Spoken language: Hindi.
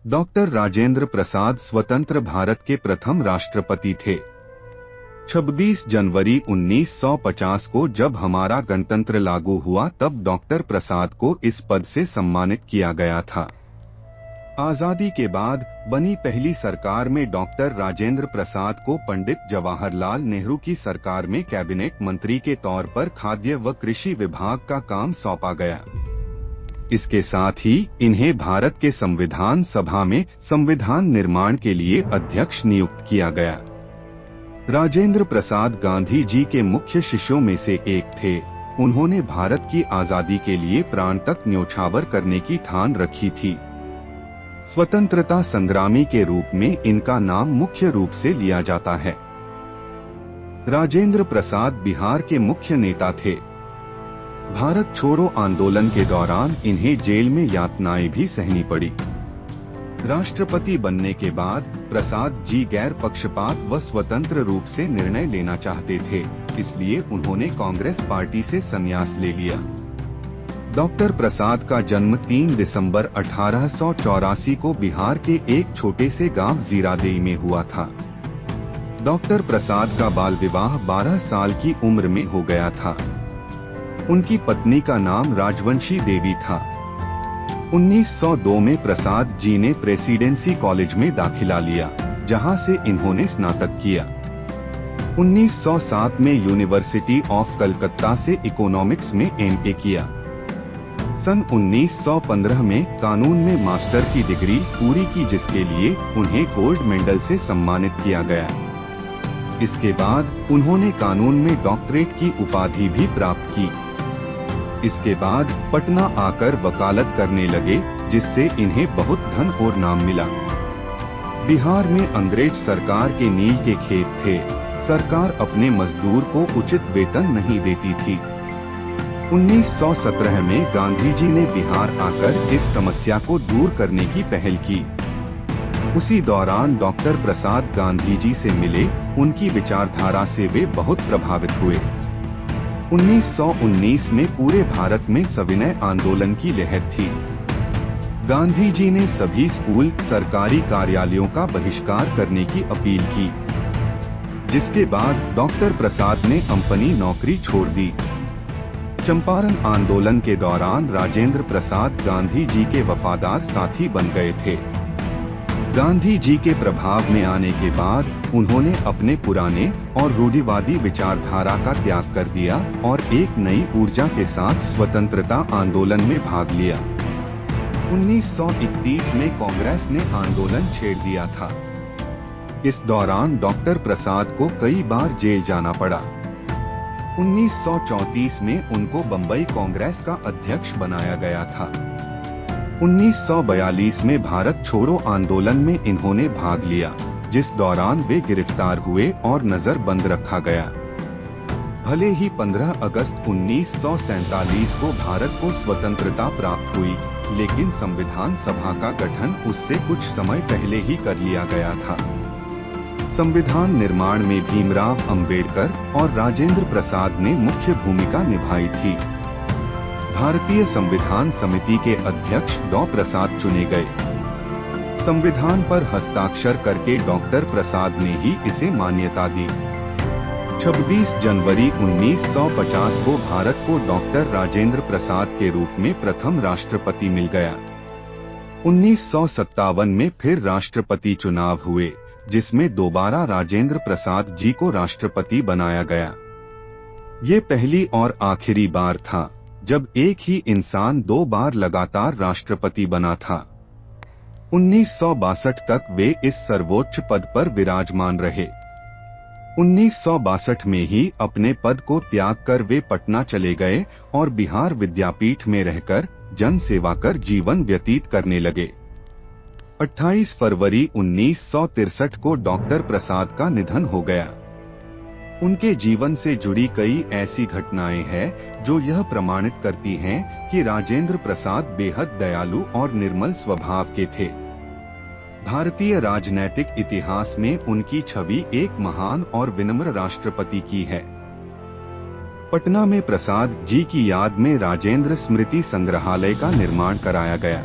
डॉक्टर राजेंद्र प्रसाद स्वतंत्र भारत के प्रथम राष्ट्रपति थे। 26 जनवरी 1950 को जब हमारा गणतंत्र लागू हुआ तब डॉक्टर प्रसाद को इस पद से सम्मानित किया गया था। आजादी के बाद बनी पहली सरकार में डॉक्टर राजेंद्र प्रसाद को पंडित जवाहरलाल नेहरू की सरकार में कैबिनेट मंत्री के तौर पर खाद्य व कृषि विभाग का काम सौंपा गया। इसके साथ ही इन्हें भारत के संविधान सभा में संविधान निर्माण के लिए अध्यक्ष नियुक्त किया गया। राजेंद्र प्रसाद गांधी जी के मुख्य शिष्यों में से एक थे। उन्होंने भारत की आजादी के लिए प्राण तक न्योछावर करने की ठान रखी थी। स्वतंत्रता संग्रामी के रूप में इनका नाम मुख्य रूप से लिया जाता है। राजेंद्र प्रसाद बिहार के मुख्य नेता थे। भारत छोड़ो आंदोलन के दौरान इन्हें जेल में यातनाएं भी सहनी पड़ी। राष्ट्रपति बनने के बाद प्रसाद जी गैर पक्षपात व स्वतंत्र रूप से निर्णय लेना चाहते थे, इसलिए उन्होंने कांग्रेस पार्टी से संन्यास ले लिया। डॉक्टर प्रसाद का जन्म 3 दिसंबर 1884 को बिहार के एक छोटे से गांव जीरादेई में हुआ था। डॉक्टर प्रसाद का बाल विवाह 12 साल की उम्र में हो गया था। उनकी पत्नी का नाम राजवंशी देवी था। 1902 में प्रसाद जी ने प्रेसिडेंसी कॉलेज में दाखिला लिया, जहां से इन्होंने स्नातक किया। 1907 में यूनिवर्सिटी ऑफ कलकत्ता से इकोनॉमिक्स में एमए किया। सन 1915 में कानून में मास्टर की डिग्री पूरी की, जिसके लिए उन्हें गोल्ड मेडल से सम्मानित किया गया। इसके बाद उन्होंने कानून में डॉक्टरेट की उपाधि भी प्राप्त की। इसके बाद पटना आकर वकालत करने लगे, जिससे इन्हें बहुत धन और नाम मिला। बिहार में अंग्रेज सरकार के नील के खेत थे। सरकार अपने मजदूर को उचित वेतन नहीं देती थी। 1917 में गांधी जी ने बिहार आकर इस समस्या को दूर करने की पहल की। उसी दौरान डॉक्टर प्रसाद गांधी जी से मिले। उनकी विचारधारा से वे बहुत प्रभावित हुए। 1919 में पूरे भारत में सविनय आंदोलन की लहर थी। गांधी जी ने सभी स्कूल, सरकारी कार्यालयों का बहिष्कार करने की अपील की, जिसके बाद डॉक्टर प्रसाद ने अपनी नौकरी छोड़ दी। चंपारण आंदोलन के दौरान राजेंद्र प्रसाद गांधी जी के वफादार साथी बन गए थे। गांधी जी के प्रभाव में आने के बाद उन्होंने अपने पुराने और रूढ़िवादी विचारधारा का त्याग कर दिया और एक नई ऊर्जा के साथ स्वतंत्रता आंदोलन में भाग लिया। 1931 में कांग्रेस ने आंदोलन छेड़ दिया था। इस दौरान डॉक्टर प्रसाद को कई बार जेल जाना पड़ा। 1934 में उनको बम्बई कांग्रेस का अध्यक्ष बनाया गया था। 1942 में भारत छोड़ो आंदोलन में इन्होंने भाग लिया, जिस दौरान वे गिरफ्तार हुए और नजरबंद रखा गया। भले ही 15 अगस्त 1947 को भारत को स्वतंत्रता प्राप्त हुई, लेकिन संविधान सभा का गठन उससे कुछ समय पहले ही कर लिया गया था। संविधान निर्माण में भीमराव अंबेडकर और राजेंद्र प्रसाद ने मुख्य भूमिका निभाई थी। भारतीय संविधान समिति के अध्यक्ष डॉ प्रसाद चुने गए। संविधान पर हस्ताक्षर करके डॉक्टर प्रसाद ने ही इसे मान्यता दी। 26 जनवरी 1950 को भारत को डॉक्टर राजेंद्र प्रसाद के रूप में प्रथम राष्ट्रपति मिल गया। 1957 में फिर राष्ट्रपति चुनाव हुए, जिसमें दोबारा राजेंद्र प्रसाद जी को राष्ट्रपति बनाया गया। ये पहली और आखिरी बार था जब एक ही इंसान 2 बार लगातार राष्ट्रपति बना था। 1962 तक वे इस सर्वोच्च पद पर विराजमान रहे। 1962 में ही अपने पद को त्याग कर वे पटना चले गए और बिहार विद्यापीठ में रहकर जन सेवा कर जीवन व्यतीत करने लगे। 28 फरवरी 1963 को डॉक्टर प्रसाद का निधन हो गया। उनके जीवन से जुड़ी कई ऐसी घटनाएं हैं जो यह प्रमाणित करती हैं कि राजेंद्र प्रसाद बेहद दयालु और निर्मल स्वभाव के थे। भारतीय राजनैतिक इतिहास में उनकी छवि एक महान और विनम्र राष्ट्रपति की है। पटना में प्रसाद जी की याद में राजेंद्र स्मृति संग्रहालय का निर्माण कराया गया।